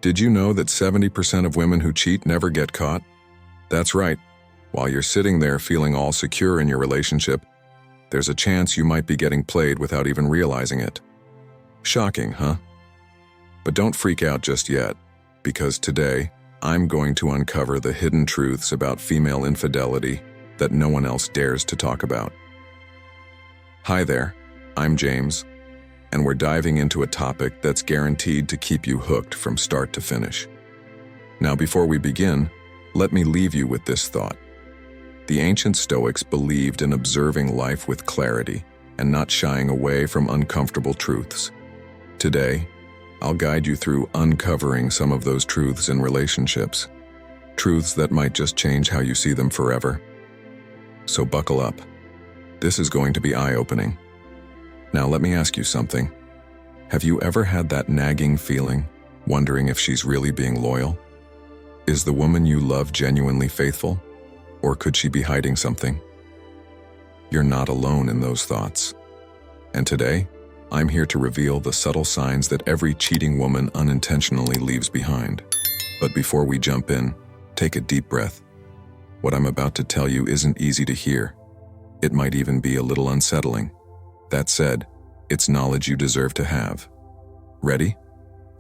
Did you know that 70% of women who cheat never get caught? That's right. While you're sitting there feeling all secure in your relationship, there's a chance you might be getting played without even realizing it. Shocking, huh? But don't freak out just yet, because today, I'm going to uncover the hidden truths about female infidelity that no one else dares to talk about. Hi there, I'm James, and we're diving into a topic that's guaranteed to keep you hooked from start to finish. Now, before we begin, let me leave you with this thought. The ancient Stoics believed in observing life with clarity and not shying away from uncomfortable truths. Today, I'll guide you through uncovering some of those truths in relationships, truths that might just change how you see them forever. So buckle up. This is going to be eye-opening. Now let me ask you something. Have you ever had that nagging feeling, wondering if she's really being loyal? Is the woman you love genuinely faithful, or could she be hiding something? You're not alone in those thoughts. And today, I'm here to reveal the subtle signs that every cheating woman unintentionally leaves behind. But before we jump in, take a deep breath. What I'm about to tell you isn't easy to hear. It might even be a little unsettling. That said, it's knowledge you deserve to have. Ready?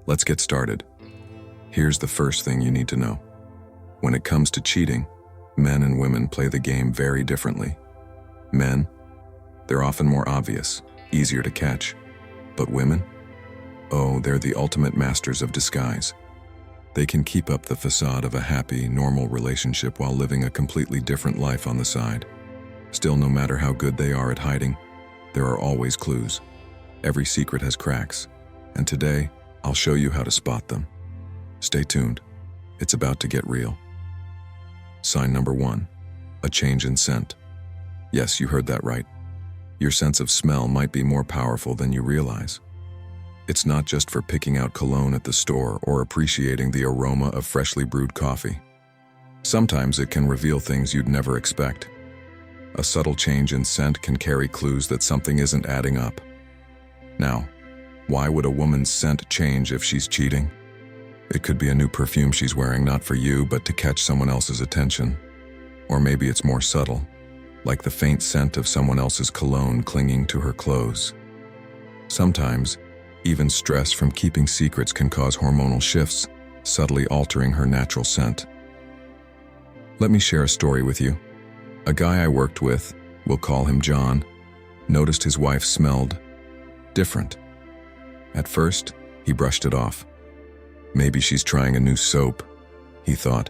Let's get started. Here's the first thing you need to know. When it comes to cheating, men and women play the game very differently. Men, they're often more obvious, easier to catch. But women? Oh, they're the ultimate masters of disguise. They can keep up the facade of a happy, normal relationship while living a completely different life on the side. Still, no matter how good they are at hiding, there are always clues. Every secret has cracks, and today, I'll show you how to spot them. Stay tuned. It's about to get real. Sign number 1, a change in scent. Yes, you heard that right. Your sense of smell might be more powerful than you realize. It's not just for picking out cologne at the store or appreciating the aroma of freshly brewed coffee. Sometimes it can reveal things you'd never expect. A subtle change in scent can carry clues that something isn't adding up. Now, why would a woman's scent change if she's cheating? It could be a new perfume she's wearing, not for you, but to catch someone else's attention. Or maybe it's more subtle, like the faint scent of someone else's cologne clinging to her clothes. Sometimes, even stress from keeping secrets can cause hormonal shifts, subtly altering her natural scent. Let me share a story with you. A guy I worked with, we'll call him John, noticed his wife smelled different. At first, he brushed it off. Maybe she's trying a new soap, he thought.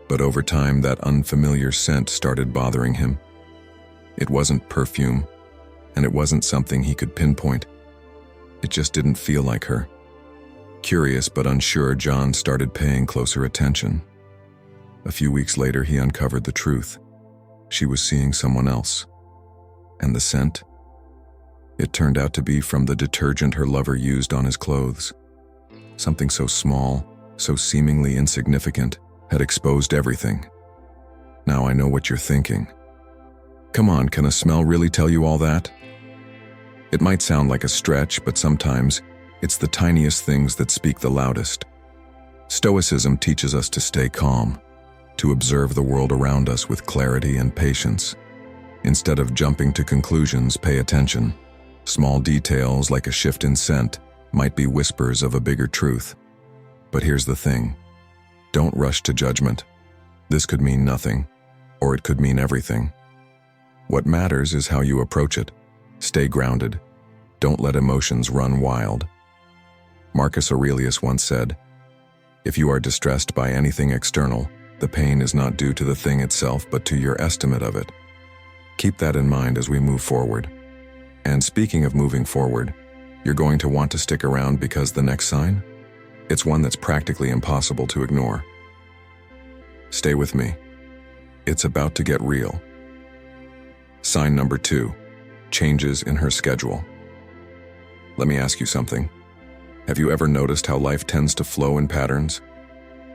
But over time, that unfamiliar scent started bothering him. It wasn't perfume, and it wasn't something he could pinpoint. It just didn't feel like her. Curious but unsure, John started paying closer attention. A few weeks later, he uncovered the truth. She was seeing someone else. And the scent? It turned out to be from the detergent her lover used on his clothes. Something so small, so seemingly insignificant, had exposed everything. Now I know what you're thinking. Come on, can a smell really tell you all that? It might sound like a stretch, but sometimes it's the tiniest things that speak the loudest. Stoicism teaches us to stay calm, to observe the world around us with clarity and patience. Instead of jumping to conclusions, pay attention. Small details like a shift in scent might be whispers of a bigger truth. But here's the thing. Don't rush to judgment. This could mean nothing, or it could mean everything. What matters is how you approach it. Stay grounded. Don't let emotions run wild. Marcus Aurelius once said, "If you are distressed by anything external, the pain is not due to the thing itself, but to your estimate of it." Keep that in mind as we move forward. And speaking of moving forward, you're going to want to stick around because the next sign? It's one that's practically impossible to ignore. Stay with me. It's about to get real. Sign number 2, changes in her schedule. Let me ask you something. Have you ever noticed how life tends to flow in patterns?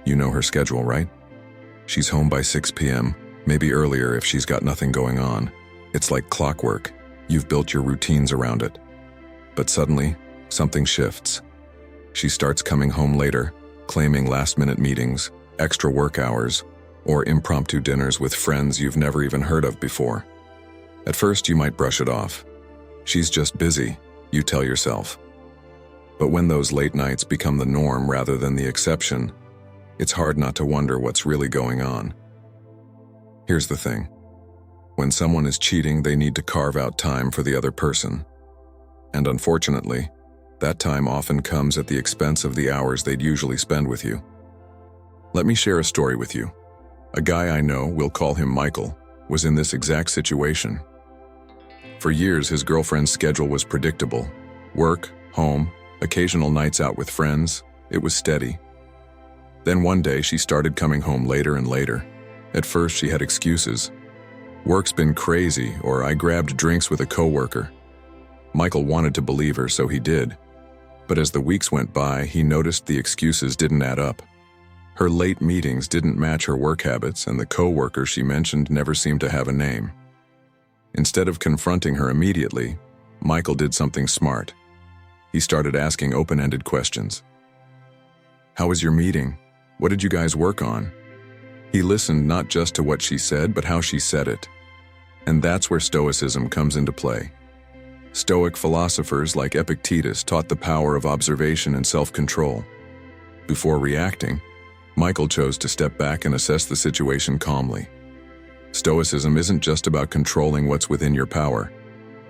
You know her schedule, right? She's home by 6 p.m., maybe earlier if she's got nothing going on. It's like clockwork. You've built your routines around it. But suddenly, something shifts. She starts coming home later, claiming last-minute meetings, extra work hours, or impromptu dinners with friends you've never even heard of before. At first, you might brush it off. She's just busy, you tell yourself. But when those late nights become the norm rather than the exception, it's hard not to wonder what's really going on. Here's the thing. When someone is cheating, they need to carve out time for the other person. And unfortunately, that time often comes at the expense of the hours they'd usually spend with you. Let me share a story with you. A guy I know, we'll call him Michael, was in this exact situation. For years, his girlfriend's schedule was predictable. Work, home, occasional nights out with friends, it was steady. Then one day, she started coming home later and later. At first, she had excuses. Work's been crazy, or I grabbed drinks with a coworker. Michael wanted to believe her, so he did. But as the weeks went by, he noticed the excuses didn't add up. Her late meetings didn't match her work habits, and the coworker she mentioned never seemed to have a name. Instead of confronting her immediately, Michael did something smart. He started asking open-ended questions. How was your meeting? What did you guys work on? He listened not just to what she said, but how she said it. And that's where Stoicism comes into play. Stoic philosophers like Epictetus taught the power of observation and self-control. Before reacting, Michael chose to step back and assess the situation calmly. Stoicism isn't just about controlling what's within your power.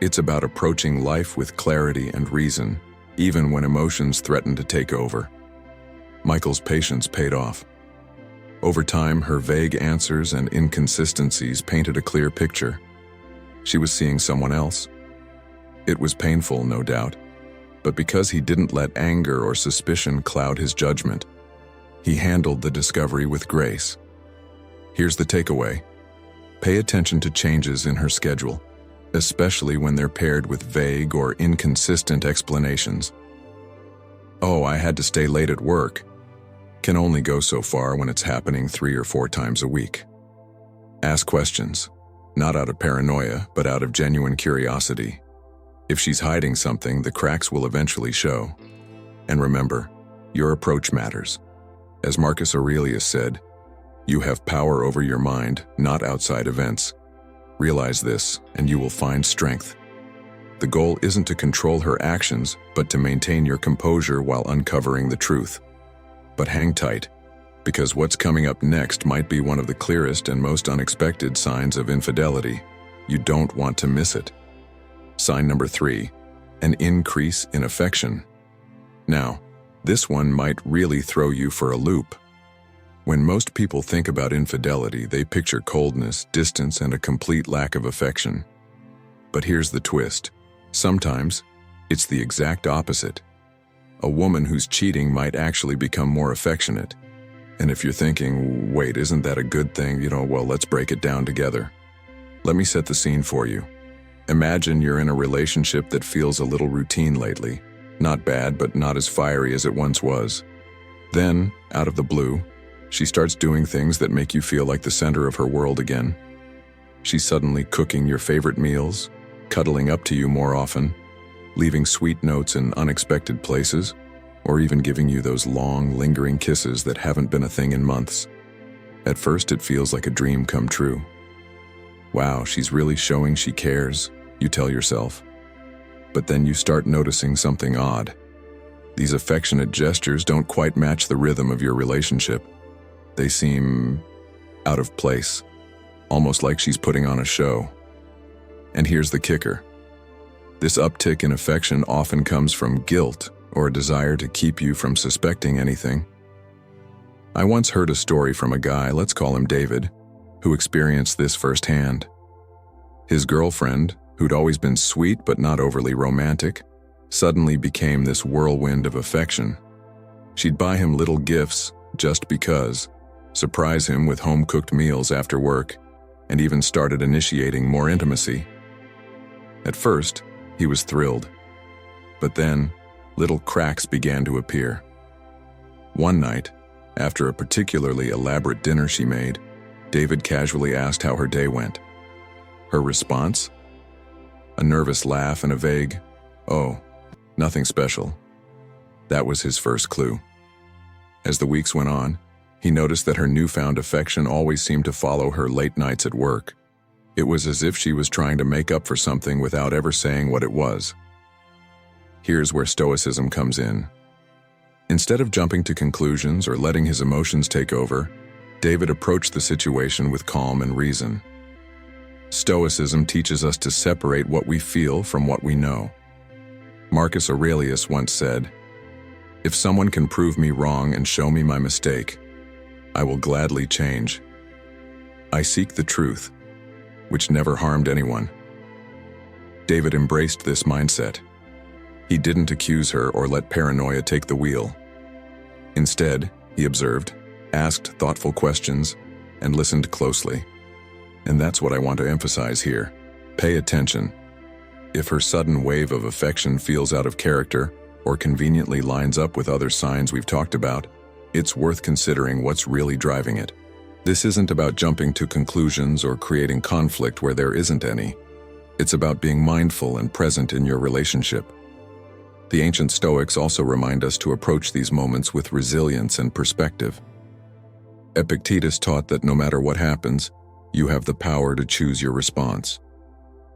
It's about approaching life with clarity and reason, even when emotions threaten to take over. Michael's patience paid off. Over time, her vague answers and inconsistencies painted a clear picture. She was seeing someone else. It was painful, no doubt, but because he didn't let anger or suspicion cloud his judgment, he handled the discovery with grace. Here's the takeaway. Pay attention to changes in her schedule, especially when they're paired with vague or inconsistent explanations. Oh, I had to stay late at work. Can only go so far when it's happening 3 or 4 times a week. Ask questions, not out of paranoia, but out of genuine curiosity. If she's hiding something, the cracks will eventually show. And remember, your approach matters. As Marcus Aurelius said, you have power over your mind, not outside events. Realize this, and you will find strength. The goal isn't to control her actions, but to maintain your composure while uncovering the truth. But hang tight, because what's coming up next might be one of the clearest and most unexpected signs of infidelity. You don't want to miss it. Sign number 3, an increase in affection. Now, this one might really throw you for a loop. When most people think about infidelity, they picture coldness, distance, and a complete lack of affection. But here's the twist. Sometimes, it's the exact opposite. A woman who's cheating might actually become more affectionate. And if you're thinking, wait, isn't that a good thing? Well, let's break it down together. Let me set the scene for you. Imagine you're in a relationship that feels a little routine lately. Not bad, but not as fiery as it once was. Then, out of the blue, she starts doing things that make you feel like the center of her world again. She's suddenly cooking your favorite meals, cuddling up to you more often, leaving sweet notes in unexpected places, or even giving you those long, lingering kisses that haven't been a thing in months. At first, it feels like a dream come true. Wow, she's really showing she cares, you tell yourself. But then you start noticing something odd. These affectionate gestures don't quite match the rhythm of your relationship. They seem out of place, almost like she's putting on a show. And here's the kicker. This uptick in affection often comes from guilt or a desire to keep you from suspecting anything. I once heard a story from a guy, let's call him David, who experienced this firsthand. His girlfriend, who'd always been sweet but not overly romantic, suddenly became this whirlwind of affection. She'd buy him little gifts just because, surprise him with home-cooked meals after work, and even started initiating more intimacy. At first, he was thrilled. But then, little cracks began to appear. One night, after a particularly elaborate dinner she made, David casually asked how her day went. Her response? A nervous laugh and a vague, "Oh, nothing special." That was his first clue. As the weeks went on, he noticed that her newfound affection always seemed to follow her late nights at work. It was as if she was trying to make up for something without ever saying what it was. Here's where Stoicism comes in. Instead of jumping to conclusions or letting his emotions take over, David approached the situation with calm and reason. Stoicism teaches us to separate what we feel from what we know. Marcus Aurelius once said, "If someone can prove me wrong and show me my mistake, I will gladly change. I seek the truth, which never harmed anyone." David embraced this mindset. He didn't accuse her or let paranoia take the wheel. Instead, he observed, asked thoughtful questions, and listened closely. And that's what I want to emphasize here. Pay attention. If her sudden wave of affection feels out of character or conveniently lines up with other signs we've talked about, it's worth considering what's really driving it. This isn't about jumping to conclusions or creating conflict where there isn't any. It's about being mindful and present in your relationship. The ancient Stoics also remind us to approach these moments with resilience and perspective. Epictetus taught that no matter what happens, you have the power to choose your response.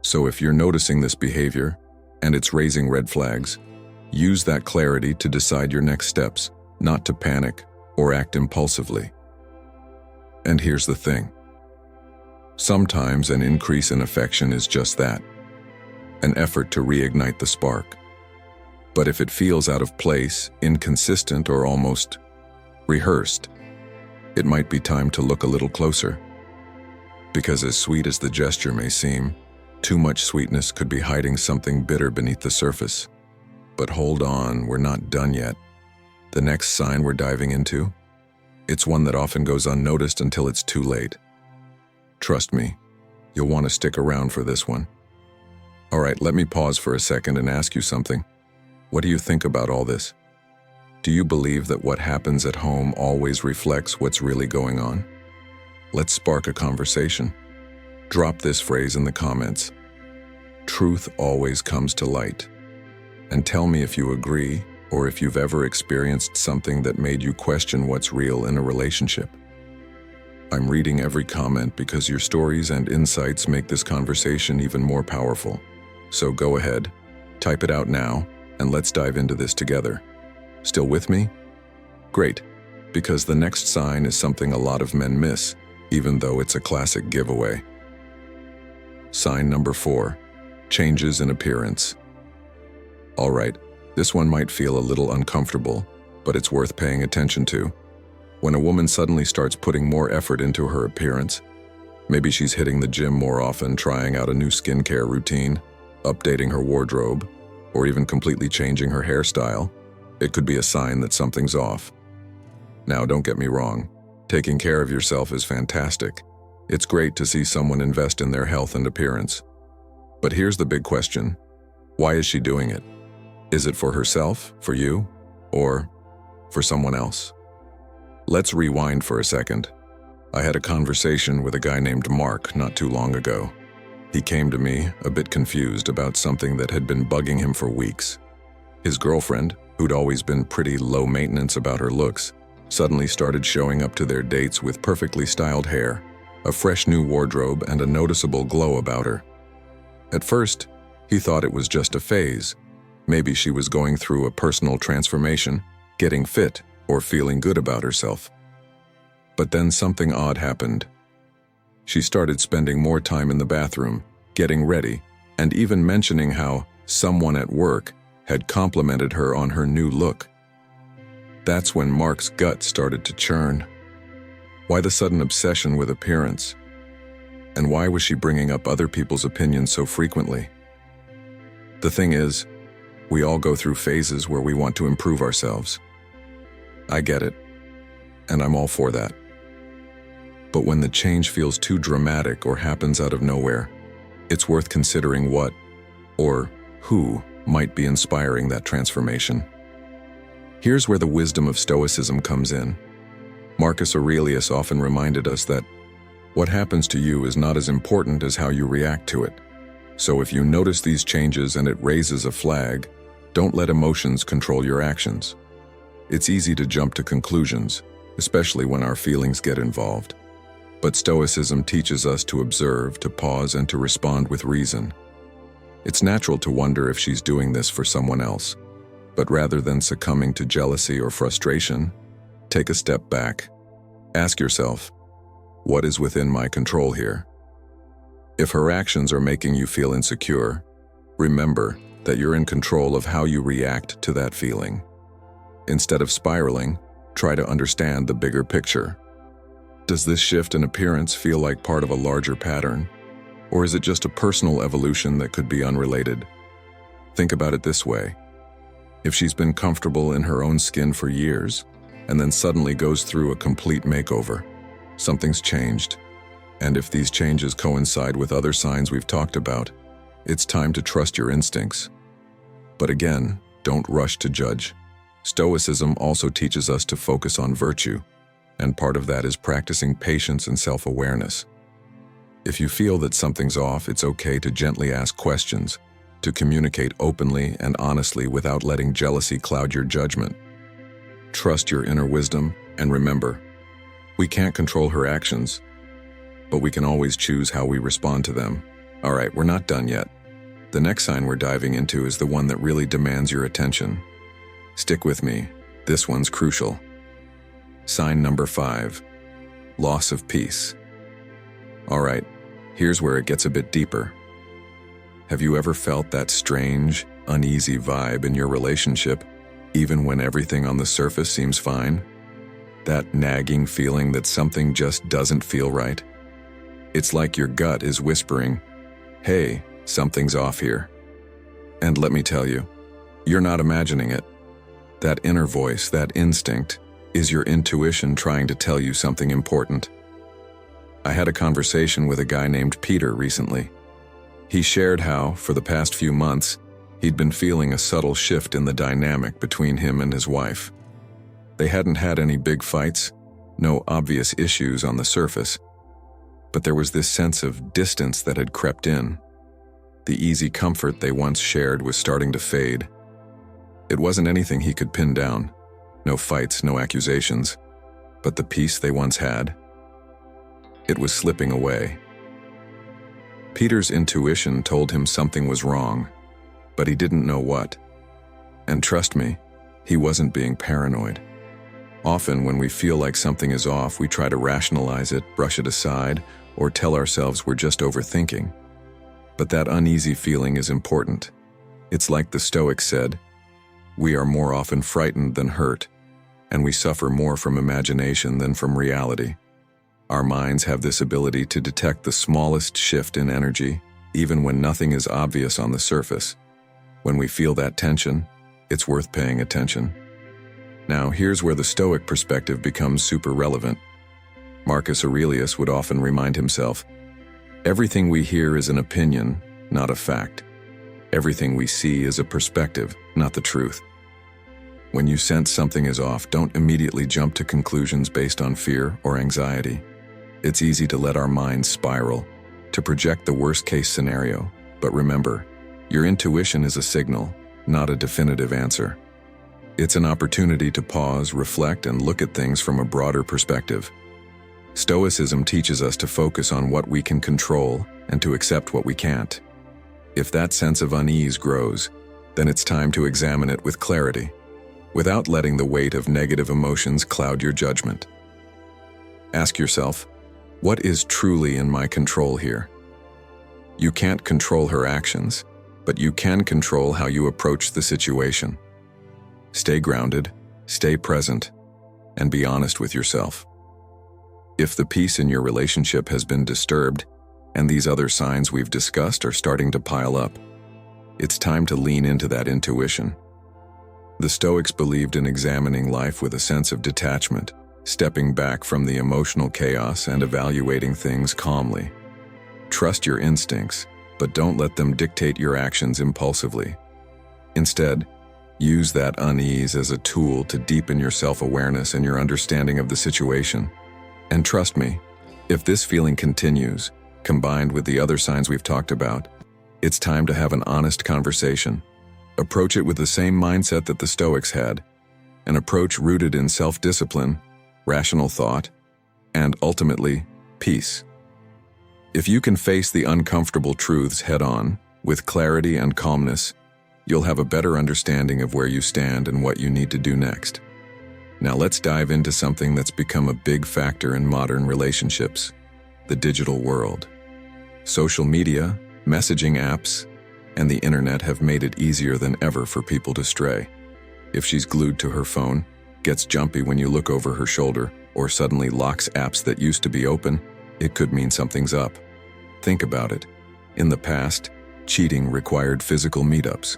So if you're noticing this behavior, and it's raising red flags, use that clarity to decide your next steps, not to panic or act impulsively. And here's the thing. Sometimes an increase in affection is just that, an effort to reignite the spark. But if it feels out of place, inconsistent, or almost rehearsed, it might be time to look a little closer. Because as sweet as the gesture may seem, too much sweetness could be hiding something bitter beneath the surface. But hold on, we're not done yet. The next sign we're diving into? It's one that often goes unnoticed until it's too late. Trust me, you'll want to stick around for this one. All right, let me pause for a second and ask you something. What do you think about all this? Do you believe that what happens at home always reflects what's really going on? Let's spark a conversation. Drop this phrase in the comments. Truth always comes to light. And tell me if you agree or if you've ever experienced something that made you question what's real in a relationship. I'm reading every comment because your stories and insights make this conversation even more powerful. So go ahead, type it out now, and let's dive into this together. Still with me? Great, because the next sign is something a lot of men miss, even though it's a classic giveaway. Sign number 4, changes in appearance. All right, this one might feel a little uncomfortable, but it's worth paying attention to. When a woman suddenly starts putting more effort into her appearance, maybe she's hitting the gym more often, trying out a new skincare routine, updating her wardrobe, or even completely changing her hairstyle, it could be a sign that something's off. Now, don't get me wrong. Taking care of yourself is fantastic. It's great to see someone invest in their health and appearance. But here's the big question. Why is she doing it? Is it for herself, for you, or for someone else? Let's rewind for a second. I had a conversation with a guy named Mark not too long ago. He came to me, a bit confused about something that had been bugging him for weeks. His girlfriend, who'd always been pretty low maintenance about her looks, suddenly started showing up to their dates with perfectly styled hair, a fresh new wardrobe, and a noticeable glow about her. At first, he thought it was just a phase. Maybe she was going through a personal transformation, getting fit, or feeling good about herself. But then something odd happened. She started spending more time in the bathroom, getting ready, and even mentioning how someone at work had complimented her on her new look. That's when Mark's gut started to churn. Why the sudden obsession with appearance? And why was she bringing up other people's opinions so frequently? The thing is, we all go through phases where we want to improve ourselves. I get it, and I'm all for that. But when the change feels too dramatic or happens out of nowhere, it's worth considering what, or who, might be inspiring that transformation. Here's where the wisdom of Stoicism comes in. Marcus Aurelius often reminded us that what happens to you is not as important as how you react to it. So if you notice these changes and it raises a flag, don't let emotions control your actions. It's easy to jump to conclusions, especially when our feelings get involved. But Stoicism teaches us to observe, to pause, and to respond with reason. It's natural to wonder if she's doing this for someone else, but rather than succumbing to jealousy or frustration, take a step back. Ask yourself, what is within my control here? If her actions are making you feel insecure, remember that you're in control of how you react to that feeling. Instead of spiraling, try to understand the bigger picture. Does this shift in appearance feel like part of a larger pattern? Or is it just a personal evolution that could be unrelated? Think about it this way. If she's been comfortable in her own skin for years, and then suddenly goes through a complete makeover, something's changed. And if these changes coincide with other signs we've talked about, it's time to trust your instincts. But again, don't rush to judge. Stoicism also teaches us to focus on virtue, and part of that is practicing patience and self-awareness. If you feel that something's off, it's okay to gently ask questions, to communicate openly and honestly without letting jealousy cloud your judgment. Trust your inner wisdom, and remember, we can't control her actions, but we can always choose how we respond to them. All right, we're not done yet. The next sign we're diving into is the one that really demands your attention. Stick with me, this one's crucial. Sign number 5, loss of peace. All right, here's where it gets a bit deeper. Have you ever felt that strange, uneasy vibe in your relationship, even when everything on the surface seems fine? That nagging feeling that something just doesn't feel right? It's like your gut is whispering, hey, something's off here. And let me tell you, you're not imagining it. That inner voice, that instinct, is your intuition trying to tell you something important. I had a conversation with a guy named Peter recently. He shared how, for the past few months, he'd been feeling a subtle shift in the dynamic between him and his wife. They hadn't had any big fights, no obvious issues on the surface, but there was this sense of distance that had crept in. The easy comfort they once shared was starting to fade. It wasn't anything he could pin down. No fights, no accusations. But the peace they once had, it was slipping away. Peter's intuition told him something was wrong, but he didn't know what. And trust me, he wasn't being paranoid. Often when we feel like something is off, we try to rationalize it, brush it aside, or tell ourselves we're just overthinking. But that uneasy feeling is important. It's like the Stoics said, we are more often frightened than hurt, and we suffer more from imagination than from reality. Our minds have this ability to detect the smallest shift in energy, even when nothing is obvious on the surface. When we feel that tension, it's worth paying attention. Now, here's where the Stoic perspective becomes super relevant. Marcus Aurelius would often remind himself, everything we hear is an opinion, not a fact. Everything we see is a perspective, not the truth. When you sense something is off, don't immediately jump to conclusions based on fear or anxiety. It's easy to let our minds spiral, to project the worst-case scenario. But remember, your intuition is a signal, not a definitive answer. It's an opportunity to pause, reflect, and look at things from a broader perspective. Stoicism teaches us to focus on what we can control and to accept what we can't. If that sense of unease grows, then it's time to examine it with clarity, without letting the weight of negative emotions cloud your judgment. Ask yourself, what is truly in my control here? You can't control her actions, but you can control how you approach the situation. Stay grounded, stay present, and be honest with yourself. If the peace in your relationship has been disturbed, and these other signs we've discussed are starting to pile up, it's time to lean into that intuition. The Stoics believed in examining life with a sense of detachment, stepping back from the emotional chaos and evaluating things calmly. Trust your instincts, but don't let them dictate your actions impulsively. Instead, use that unease as a tool to deepen your self-awareness and your understanding of the situation. And trust me, if this feeling continues, combined with the other signs we've talked about, it's time to have an honest conversation. Approach it with the same mindset that the Stoics had, an approach rooted in self-discipline, rational thought, and ultimately, peace. If you can face the uncomfortable truths head-on, with clarity and calmness, you'll have a better understanding of where you stand and what you need to do next. Now let's dive into something that's become a big factor in modern relationships: the digital world. Social media, messaging apps, and the internet have made it easier than ever for people to stray. If she's glued to her phone, gets jumpy when you look over her shoulder, or suddenly locks apps that used to be open, it could mean something's up. Think about it. In the past, cheating required physical meetups.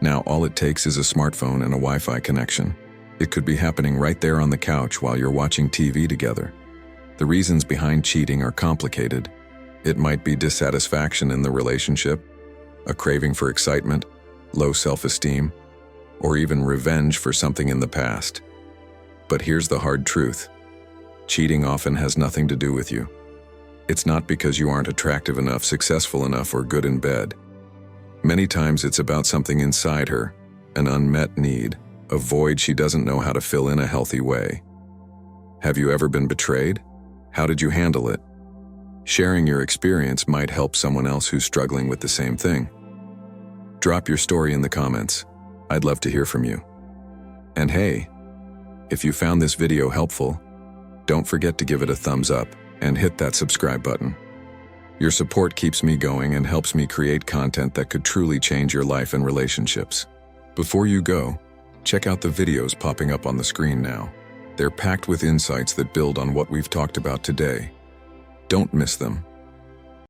Now all it takes is a smartphone and a Wi-Fi connection. It could be happening right there on the couch while you're watching TV together. The reasons behind cheating are complicated. It might be dissatisfaction in the relationship, a craving for excitement, low self-esteem, or even revenge for something in the past. But here's the hard truth. Cheating often has nothing to do with you. It's not because you aren't attractive enough, successful enough, or good in bed. Many times it's about something inside her, an unmet need, a void she doesn't know how to fill in a healthy way. Have you ever been betrayed? How did you handle it? Sharing your experience might help someone else who's struggling with the same thing. Drop your story in the comments. I'd love to hear from you. And hey, if you found this video helpful, don't forget to give it a thumbs up and hit that subscribe button. Your support keeps me going and helps me create content that could truly change your life and relationships. Before you go, check out the videos popping up on the screen now. They're packed with insights that build on what we've talked about today. Don't miss them.